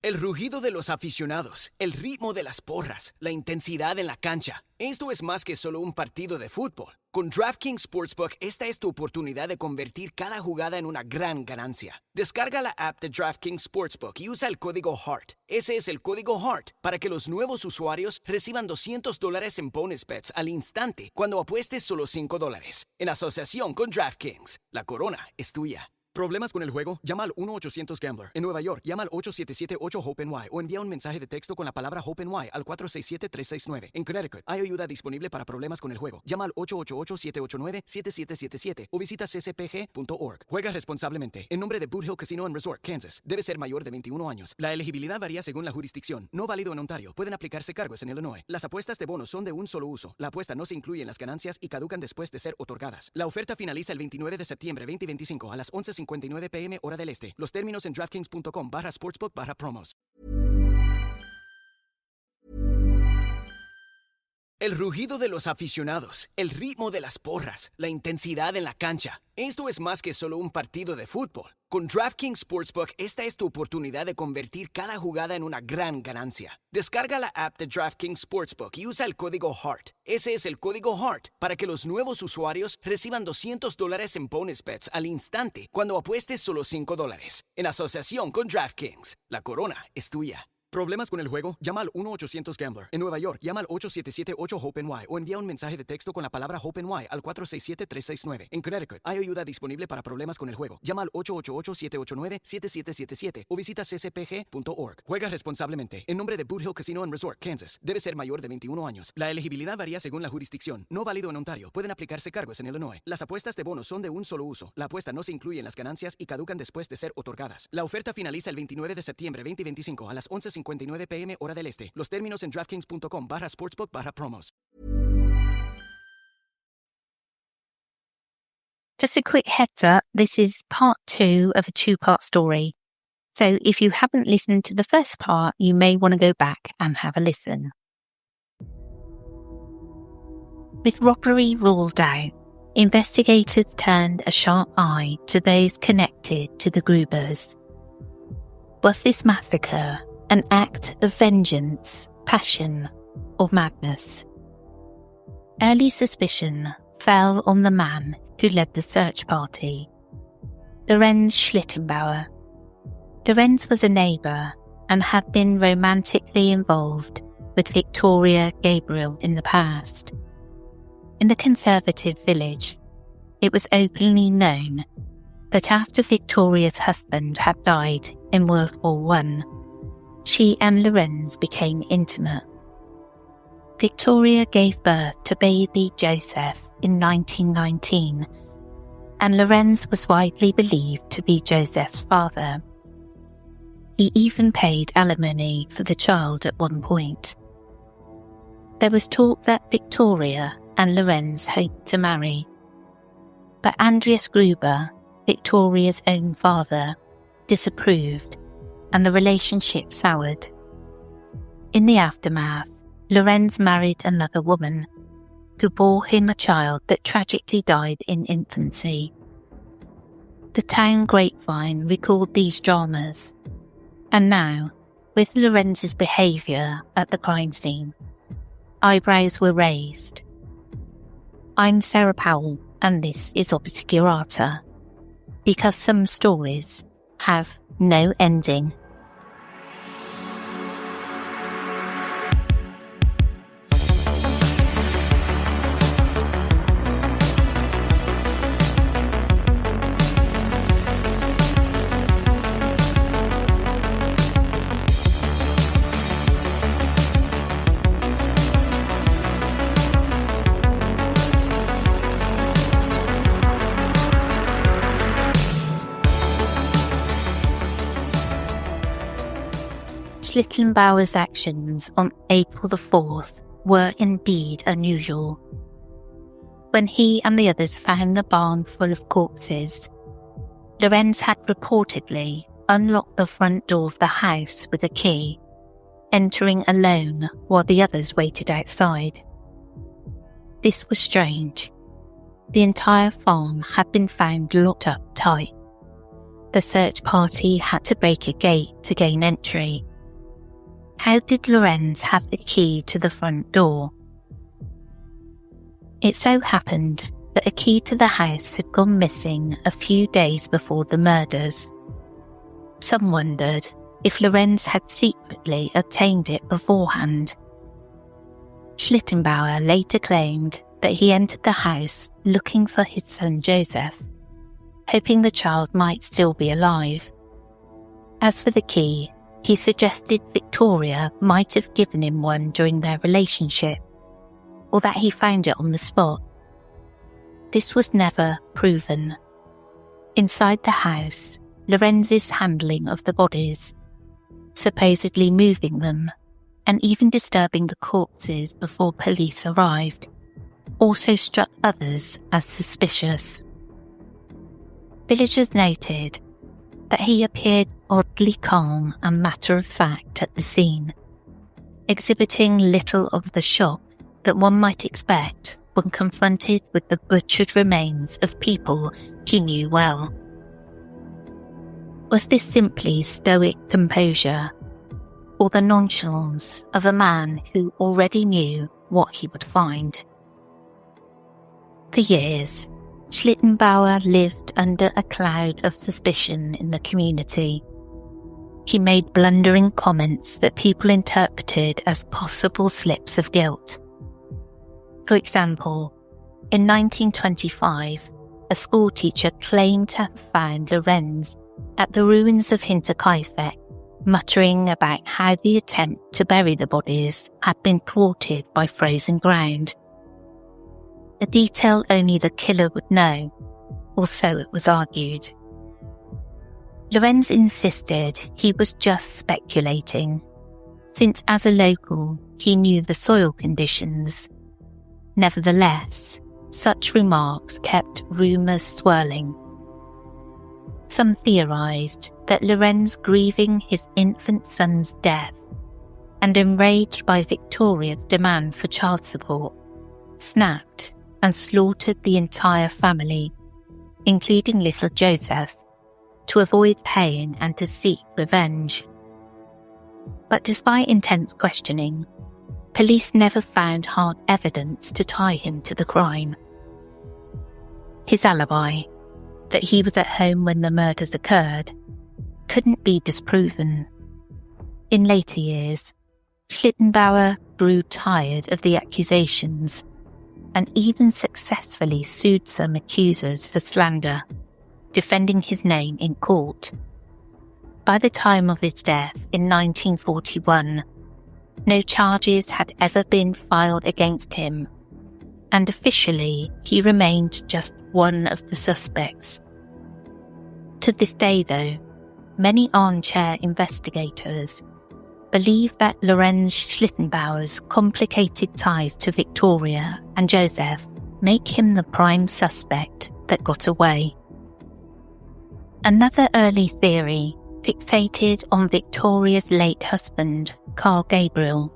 El rugido de los aficionados, el ritmo de las porras, la intensidad en la cancha. Esto es más que solo un partido de fútbol. Con DraftKings Sportsbook, esta es tu oportunidad de convertir cada jugada en una gran ganancia. Descarga la app de DraftKings Sportsbook y usa el código HEART. Ese es el código HEART para que los nuevos usuarios reciban $200 en bonus bets al instante cuando apuestes solo $5. En asociación con DraftKings, la corona es tuya. ¿Problemas con el juego? Llama al 1-800-GAMBLER. En Nueva York, llama al 877-8-HOPE-NY o envía un mensaje de texto con la palabra HOPE-NY al 467-369. En Connecticut, hay ayuda disponible para problemas con el juego. Llama al 888-789-7777 o visita ccpg.org. Juega responsablemente. En nombre de Boot Hill Casino Resort, Kansas. Debe ser mayor de 21 años. La elegibilidad varía según la jurisdicción. No válido en Ontario. Pueden aplicarse cargos en Illinois. Las apuestas de bonos son de un solo uso. La apuesta no se incluye en las ganancias y caducan después de ser otorgadas. La oferta finaliza el 29 de septiembre 2025 a las 11:59 p.m. hora del este. Los términos en DraftKings.com/sportsbook/promos. El rugido de los aficionados, el ritmo de las porras, la intensidad en la cancha. Esto es más que solo un partido de fútbol. Con DraftKings Sportsbook, esta es tu oportunidad de convertir cada jugada en una gran ganancia. Descarga la app de DraftKings Sportsbook y usa el código HEART. Ese es el código HEART para que los nuevos usuarios reciban $200 en bonus bets al instante cuando apuestes solo $5. En asociación con DraftKings, la corona es tuya. ¿Problemas con el juego? Llama al 1-800-GAMBLER. En Nueva York, llama al 877-8-HOPE-NY o envía un mensaje de texto con la palabra HOPE-NY al 467-369. En Connecticut, hay ayuda disponible para problemas con el juego. Llama al 888-789-7777 o visita ccpg.org. Juega responsablemente. En nombre de Boot Hill Casino Resort, Kansas. Debe ser mayor de 21 años. La elegibilidad varía según la jurisdicción. No válido en Ontario. Pueden aplicarse cargos en Illinois. Las apuestas de bonos son de un solo uso. La apuesta no se incluye en las ganancias y caducan después de ser otorgadas. La oferta finaliza el 29 de septiembre 2025 a las 11:59 p.m. hora del este. Los términos en DraftKings.com/sportsbook/promos. Just a quick heads up, this is part 2 of a 2-part story. So if you haven't listened to the first part, you may want to go back and have a listen. With robbery ruled out, investigators turned a sharp eye to those connected to the Grubers. Was this massacre an act of vengeance, passion, or madness? Early suspicion fell on the man who led the search party, Lorenz Schlittenbauer. Lorenz was a neighbour and had been romantically involved with Victoria Gabriel in the past. In the conservative village, it was openly known that after Victoria's husband had died in World War I, she and Lorenz became intimate. Victoria gave birth to baby Joseph in 1919, and Lorenz was widely believed to be Joseph's father. He even paid alimony for the child at one point. There was talk that Victoria and Lorenz hoped to marry, but Andreas Gruber, Victoria's own father, disapproved, and the relationship soured. In the aftermath, Lorenz married another woman, who bore him a child that tragically died in infancy. The town grapevine recalled these dramas, and now, with Lorenz's behaviour at the crime scene, eyebrows were raised. I'm Sarah Powell, and this is Obscurata, because some stories have no ending. Schlittenbauer's actions on April the 4th were indeed unusual. When he and the others found the barn full of corpses, Lorenz had reportedly unlocked the front door of the house with a key, entering alone while the others waited outside. This was strange. The entire farm had been found locked up tight. The search party had to break a gate to gain entry, how did Lorenz have the key to the front door? It so happened that a key to the house had gone missing a few days before the murders. Some wondered if Lorenz had secretly obtained it beforehand. Schlittenbauer later claimed that he entered the house looking for his son Joseph, hoping the child might still be alive. As for the key, he suggested Victoria might have given him one during their relationship, or that he found it on the spot. This was never proven. Inside the house, Lorenz's handling of the bodies, supposedly moving them, and even disturbing the corpses before police arrived, also struck others as suspicious. Villagers noted that he appeared oddly calm and matter-of-fact at the scene, exhibiting little of the shock that one might expect when confronted with the butchered remains of people he knew well. Was this simply stoic composure, or the nonchalance of a man who already knew what he would find? For years, Schlittenbauer lived under a cloud of suspicion in the community. He made blundering comments that people interpreted as possible slips of guilt. For example, in 1925, a schoolteacher claimed to have found Lorenz at the ruins of Hinterkaifeck, muttering about how the attempt to bury the bodies had been thwarted by frozen ground. A detail only the killer would know, or so it was argued. Lorenz insisted he was just speculating, since as a local he knew the soil conditions. Nevertheless, such remarks kept rumours swirling. Some theorised that Lorenz, grieving his infant son's death and enraged by Victoria's demand for child support, snapped and slaughtered the entire family, including little Joseph, to avoid pain and to seek revenge. But despite intense questioning, police never found hard evidence to tie him to the crime. His alibi, that he was at home when the murders occurred, couldn't be disproven. In later years, Schlittenbauer grew tired of the accusations and even successfully sued some accusers for slander, defending his name in court. By the time of his death in 1941, no charges had ever been filed against him, and officially he remained just one of the suspects. To this day, though, many armchair investigators believe that Lorenz Schlittenbauer's complicated ties to Victoria and Joseph make him the prime suspect that got away. Another early theory fixated on Victoria's late husband, Carl Gabriel.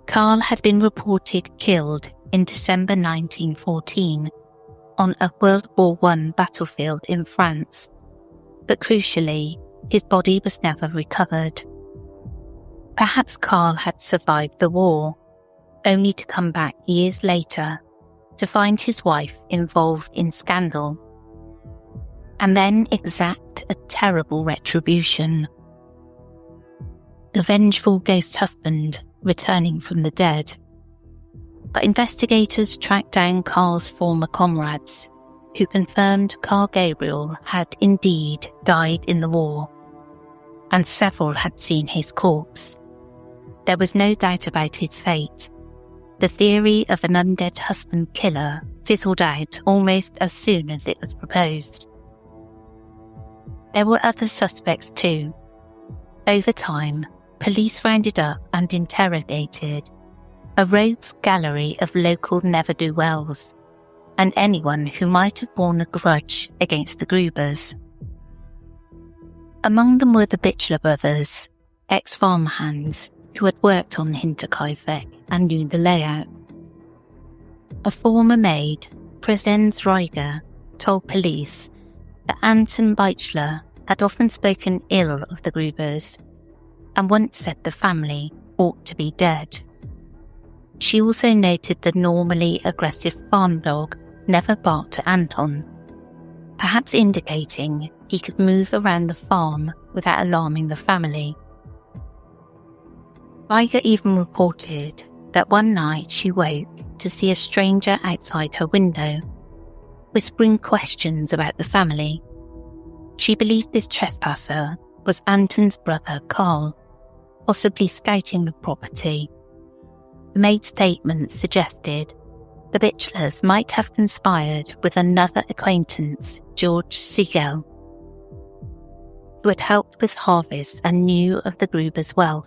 Carl had been reported killed in December 1914 on a World War I battlefield in France, but crucially, his body was never recovered. Perhaps Carl had survived the war, only to come back years later to find his wife involved in scandal, and then exact a terrible retribution. The vengeful ghost husband returning from the dead. But investigators tracked down Carl's former comrades, who confirmed Carl Gabriel had indeed died in the war, and several had seen his corpse. There was no doubt about his fate. The theory of an undead husband killer fizzled out almost as soon as it was proposed. There were other suspects too. Over time, police rounded up and interrogated a rogues gallery of local ne'er-do-wells and anyone who might have borne a grudge against the Grubers. Among them were the Bichler brothers, ex-farmhands who had worked on Hinterkaifeck and knew the layout. A former maid, Präsenz Reuger, told police that Anton Bichler had often spoken ill of the Grubers, and once said the family ought to be dead. She also noted the normally aggressive farm dog never barked at Anton, perhaps indicating he could move around the farm without alarming the family. Weiger even reported that one night she woke to see a stranger outside her window, whispering questions about the family. She believed this trespasser was Anton's brother Carl, possibly scouting the property. The maid's statement suggested the Bitchlers might have conspired with another acquaintance, George Siegel, who had helped with harvest and knew of the Gruber's wealth.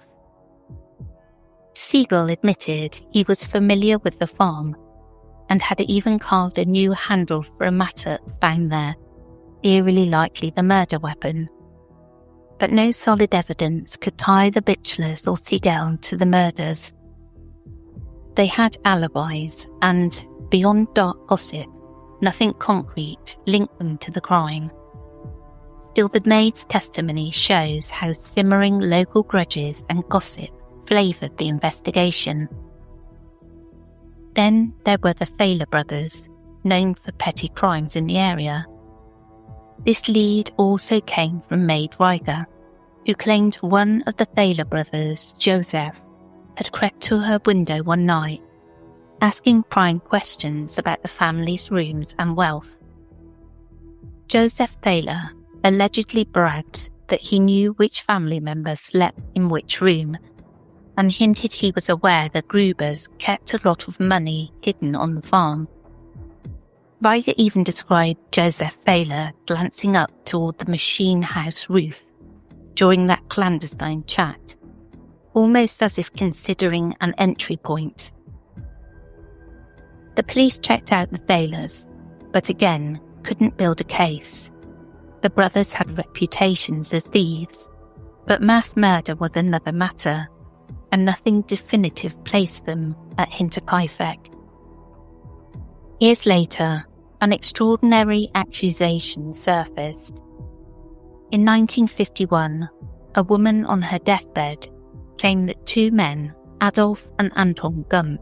Siegel admitted he was familiar with the farm and had even carved a new handle for a mattock found there, eerily likely the murder weapon. But no solid evidence could tie the Bitchlers or Siegel to the murders. They had alibis and, beyond dark gossip, nothing concrete linked them to the crime. Still, the maid's testimony shows how simmering local grudges and gossip flavoured the investigation. Then there were the Thaler brothers, known for petty crimes in the area. This lead also came from maid Weiger, who claimed one of the Thaler brothers, Joseph, had crept to her window one night, asking prying questions about the family's rooms and wealth. Joseph Thaler allegedly bragged that he knew which family member slept in which room, and hinted he was aware the Grubers kept a lot of money hidden on the farm. Weiger even described Joseph Thaler glancing up toward the machine house roof during that clandestine chat, almost as if considering an entry point. The police checked out the Thalers, but again couldn't build a case. The brothers had reputations as thieves, but mass murder was another matter, and nothing definitive placed them at Hinterkaifeck. Years later, an extraordinary accusation surfaced. In 1951, a woman on her deathbed claimed that two men, Adolf and Anton Gump,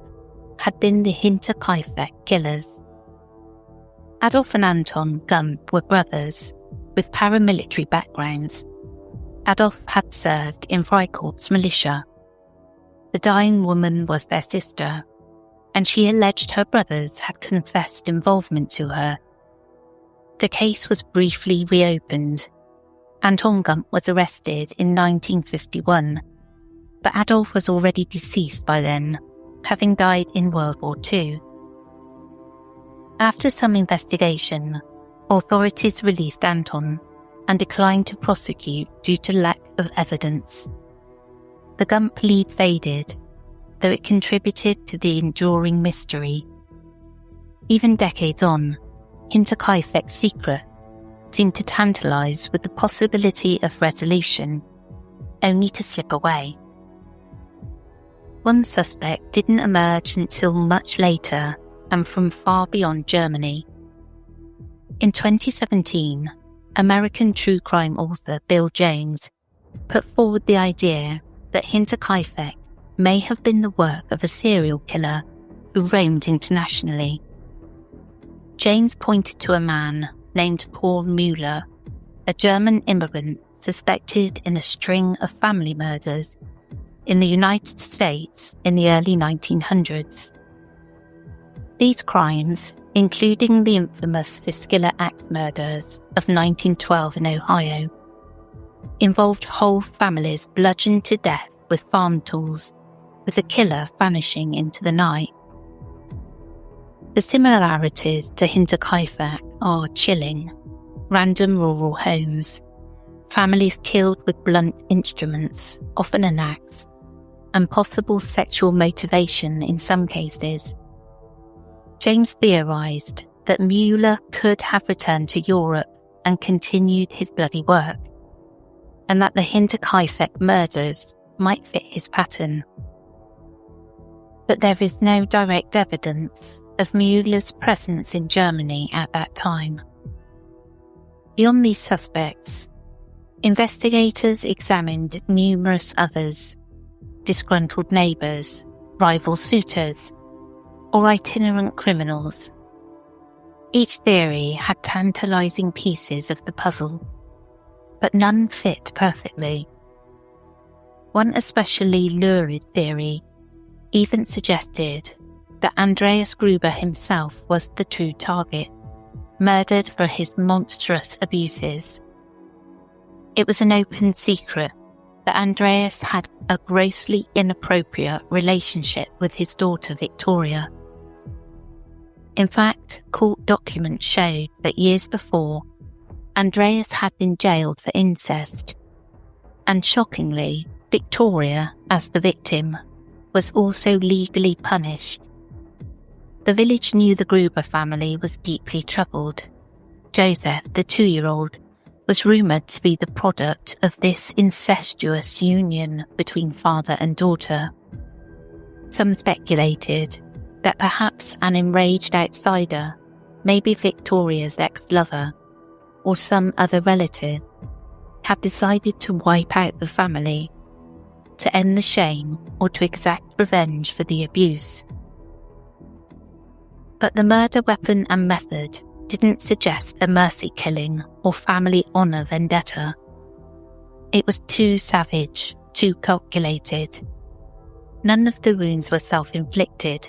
had been the Hinterkaifeck killers. Adolf and Anton Gump were brothers with paramilitary backgrounds. Adolf had served in Freikorps militia. The dying woman was their sister, and she alleged her brothers had confessed involvement to her. The case was briefly reopened. Anton Gump was arrested in 1951, but Adolf was already deceased by then, having died in World War II. After some investigation, authorities released Anton and declined to prosecute due to lack of evidence. The Gump lead faded, though it contributed to the enduring mystery. Even decades on, Hinterkaifeck's secret seemed to tantalise with the possibility of resolution, only to slip away. One suspect didn't emerge until much later and from far beyond Germany. In 2017, American true crime author Bill James put forward the idea that Hinterkaifeck may have been the work of a serial killer who roamed internationally. James pointed to a man named Paul Müller, a German immigrant suspected in a string of family murders in the United States in the early 1900s. These crimes, including the infamous Fistula Axe murders of 1912 in Ohio, involved whole families bludgeoned to death with farm tools, with the killer vanishing into the night. The similarities to Hinterkaifeck are chilling. Random rural homes, families killed with blunt instruments, often an axe, and possible sexual motivation in some cases. James theorised that Müller could have returned to Europe and continued his bloody work, and that the Hinterkaifeck murders might fit his pattern. But there is no direct evidence of Müller's presence in Germany at that time. Beyond these suspects, Investigators examined numerous others, disgruntled neighbours, rival suitors, or itinerant criminals. Each theory had tantalising pieces of the puzzle, but none fit perfectly. One especially lurid theory even suggested that Andreas Gruber himself was the true target, murdered for his monstrous abuses. It was an open secret that Andreas had a grossly inappropriate relationship with his daughter Victoria. In fact, court documents showed that years before, Andreas had been jailed for incest, and shockingly, Victoria, as the victim, was also legally punished. The village knew the Gruber family was deeply troubled. Joseph, the 2-year-old, was rumoured to be the product of this incestuous union between father and daughter. Some speculated that perhaps an enraged outsider, maybe Victoria's ex-lover, or some other relative, had decided to wipe out the family, to end the shame or to exact revenge for the abuse. But the murder weapon and method didn't suggest a mercy killing or family honour vendetta. It was too savage, too calculated. None of the wounds were self-inflicted,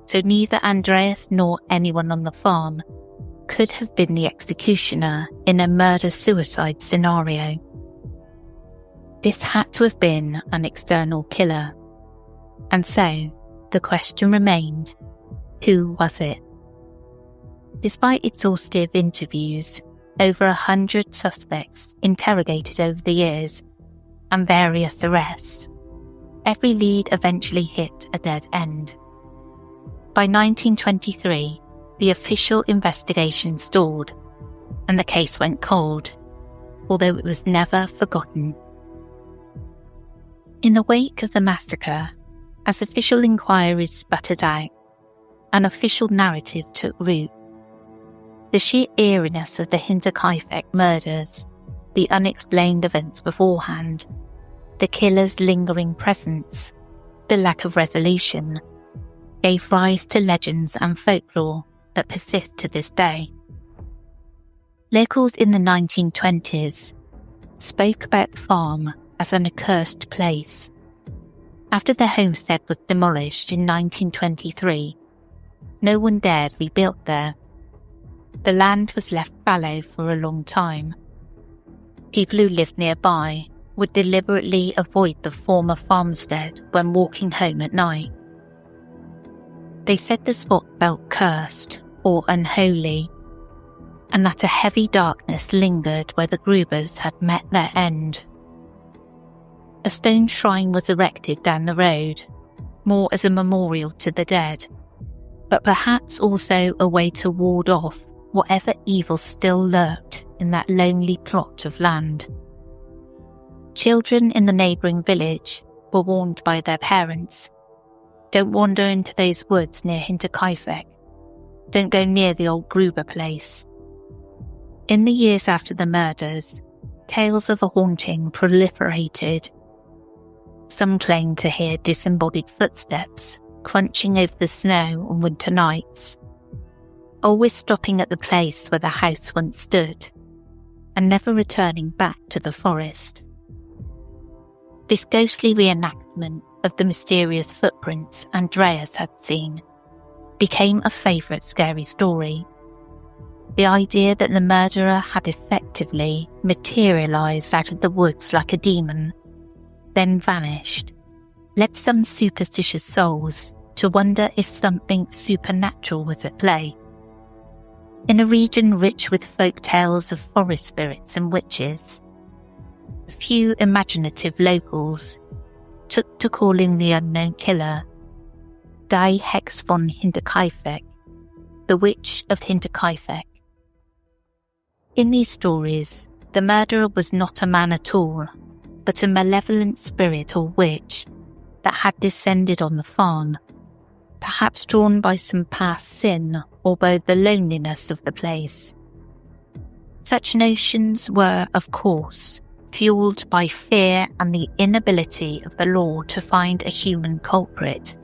so neither Andreas nor anyone on the farm could have been the executioner in a murder-suicide scenario. This had to have been an external killer, and so the question remained, who was it? Despite exhaustive interviews, over 100 suspects interrogated over the years, and various arrests, every lead eventually hit a dead end. By 1923, the official investigation stalled, and the case went cold, although it was never forgotten. In the wake of the massacre, as official inquiries sputtered out, an official narrative took root. The sheer eeriness of the Hinterkaifeck murders, the unexplained events beforehand, the killer's lingering presence, the lack of resolution, gave rise to legends and folklore that persist to this day. Locals in the 1920s spoke about the farm as an accursed place. After the homestead was demolished in 1923, no one dared rebuild there. The land was left fallow for a long time. People who lived nearby would deliberately avoid the former farmstead when walking home at night. They said the spot felt cursed or unholy, and that a heavy darkness lingered where the Grubers had met their end. A stone shrine was erected down the road, more as a memorial to the dead, but perhaps also a way to ward off whatever evil still lurked in that lonely plot of land. Children in the neighbouring village were warned by their parents, "Don't wander into those woods near Hinterkaifeck. Don't go near the old Gruber place." In the years after the murders, tales of a haunting proliferated. Some claimed to hear disembodied footsteps crunching over the snow on winter nights, always stopping at the place where the house once stood, and never returning back to the forest. This ghostly reenactment of the mysterious footprints Andreas had seen became a favourite scary story. The idea that the murderer had effectively materialised out of the woods like a demon, then vanished, led some superstitious souls to wonder if something supernatural was at play. In a region rich with folk tales of forest spirits and witches, a few imaginative locals took to calling the unknown killer Die Hex von Hinterkaifeck, the Witch of Hinterkaifeck. In these stories, the murderer was not a man at all, but a malevolent spirit or witch that had descended on the farm, perhaps drawn by some past sin or by the loneliness of the place. Such notions were, of course, fueled by fear and the inability of the law to find a human culprit.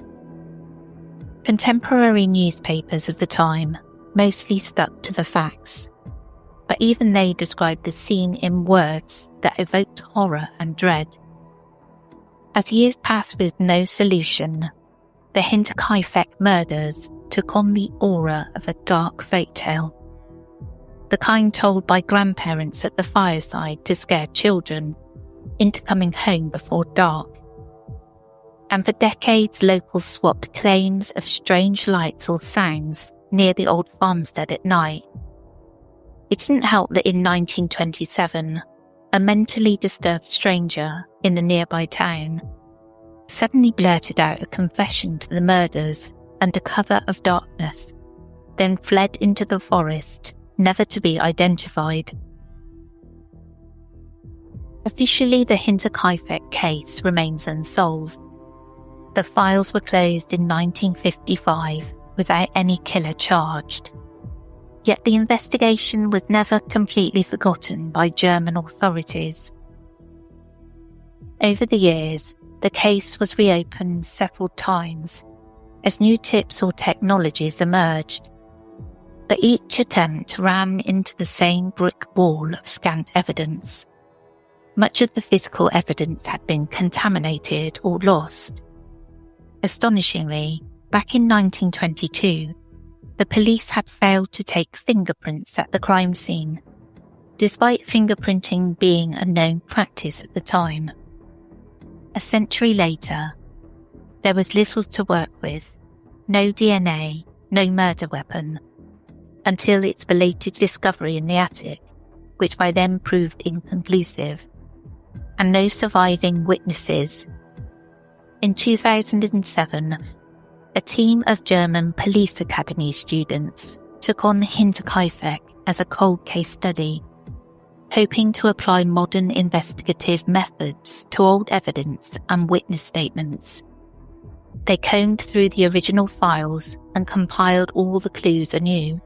Contemporary newspapers of the time mostly stuck to the facts, but even they described the scene in words that evoked horror and dread. As years passed with no solution, the Hinterkaifeck murders took on the aura of a dark fairy tale, the kind told by grandparents at the fireside to scare children into coming home before dark. And for decades, locals swapped claims of strange lights or sounds near the old farmstead at night. It didn't help that in 1927, a mentally disturbed stranger in a nearby town suddenly blurted out a confession to the murders under cover of darkness, then fled into the forest, never to be identified. Officially, the Hinterkaifeck case remains unsolved. The files were closed in 1955 without any killer charged. Yet the investigation was never completely forgotten by German authorities. Over the years, the case was reopened several times as new tips or technologies emerged, but each attempt ran into the same brick wall of scant evidence. Much of the physical evidence had been contaminated or lost. Astonishingly, back in 1922, the police had failed to take fingerprints at the crime scene, despite fingerprinting being a known practice at the time. A century later, there was little to work with, no DNA, no murder weapon, until its belated discovery in the attic, which by then proved inconclusive, and no surviving witnesses. In 2007, a team of German police academy students took on Hinterkaifeck as a cold case study, hoping to apply modern investigative methods to old evidence and witness statements. They combed through the original files and compiled all the clues anew.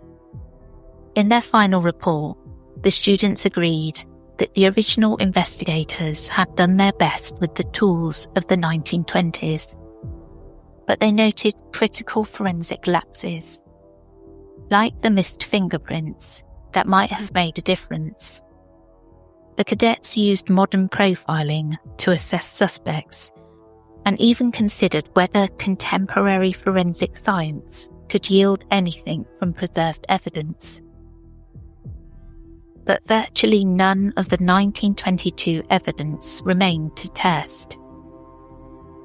In their final report, the students agreed that the original investigators had done their best with the tools of the 1920s, but they noted critical forensic lapses, like the missed fingerprints that might have made a difference. The cadets used modern profiling to assess suspects and even considered whether contemporary forensic science could yield anything from preserved evidence. But virtually none of the 1922 evidence remained to test.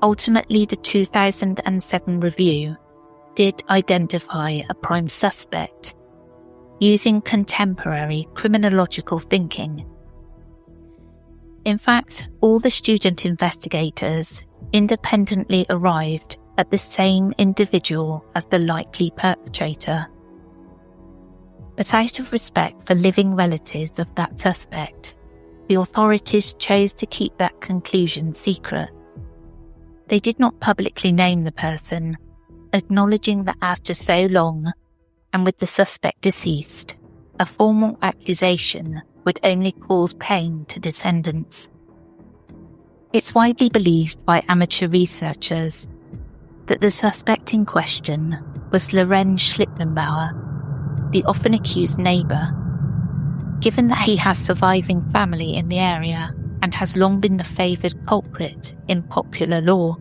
Ultimately, the 2007 review did identify a prime suspect using contemporary criminological thinking. In fact, all the student investigators independently arrived at the same individual as the likely perpetrator. But out of respect for living relatives of that suspect, the authorities chose to keep that conclusion secret. They did not publicly name the person, acknowledging that after so long, and with the suspect deceased, a formal accusation would only cause pain to descendants. It's widely believed by amateur researchers that the suspect in question was Lorenz Schlittenbauer, the often accused neighbour, given that he has surviving family in the area and has long been the favoured culprit in popular lore.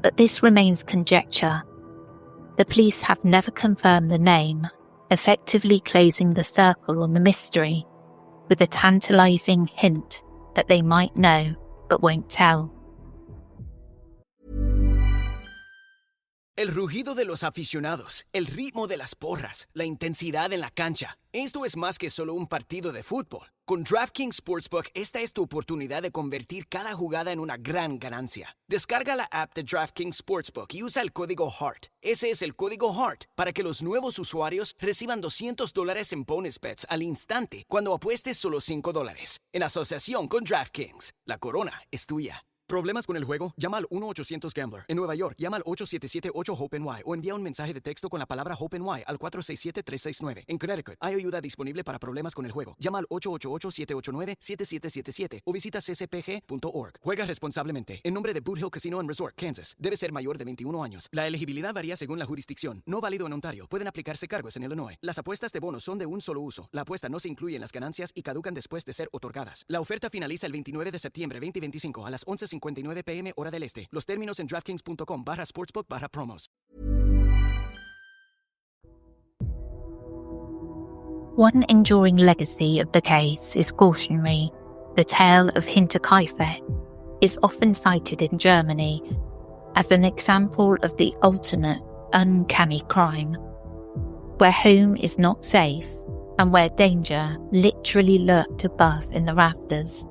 But this remains conjecture. The police have never confirmed the name, effectively closing the circle on the mystery, with a tantalising hint that they might know but won't tell. El rugido de los aficionados, el ritmo de las porras, la intensidad en la cancha. Esto es más que solo un partido de fútbol. Con DraftKings Sportsbook, esta es tu oportunidad de convertir cada jugada en una gran ganancia. Descarga la app de DraftKings Sportsbook y usa el código HEART. Ese es el código HEART para que los nuevos usuarios reciban $200 en bonus bets al instante cuando apuestes solo $5. En asociación con DraftKings, la corona es tuya. ¿Problemas con el juego? Llama al 1-800-GAMBLER. En Nueva York, llama al 877-8-HOPE-NY o envía un mensaje de texto con la palabra HOPE-NY al 467-369. En Connecticut, hay ayuda disponible para problemas con el juego. Llama al 888-789-7777 o visita ccpg.org. Juega responsablemente. En nombre de Boot Hill Casino and Resort, Kansas. Debe ser mayor de 21 años. La elegibilidad varía según la jurisdicción. No válido en Ontario. Pueden aplicarse cargos en Illinois. Las apuestas de bonos son de un solo uso. La apuesta no se incluye en las ganancias y caducan después de ser otorgadas. La oferta finaliza el 29 de septiembre 2025 a las 11:59 p.m. hora del este. Los términos en DraftKings.com/sportsbook/promos. One enduring legacy of the case is cautionary. The tale of Hinterkaifeck is often cited in Germany as an example of the ultimate uncanny crime, where home is not safe and where danger literally lurked above in the rafters.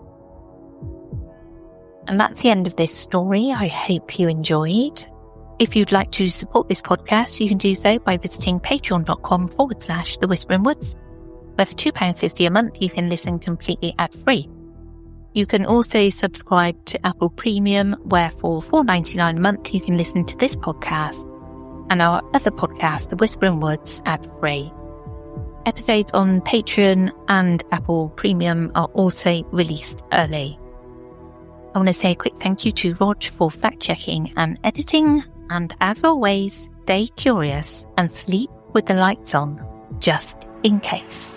And that's the end of this story. I hope you enjoyed. If you'd like to support this podcast, you can do so by visiting patreon.com/The Whispering Woods, where for £2.50 a month you can listen completely ad-free. You can also subscribe to Apple Premium, where for $4.99 a month you can listen to this podcast and our other podcast, The Whispering Woods, ad-free. Episodes on Patreon and Apple Premium are also released early. I want to say a quick thank you to Rog for fact-checking and editing, and as always, stay curious and sleep with the lights on, just in case.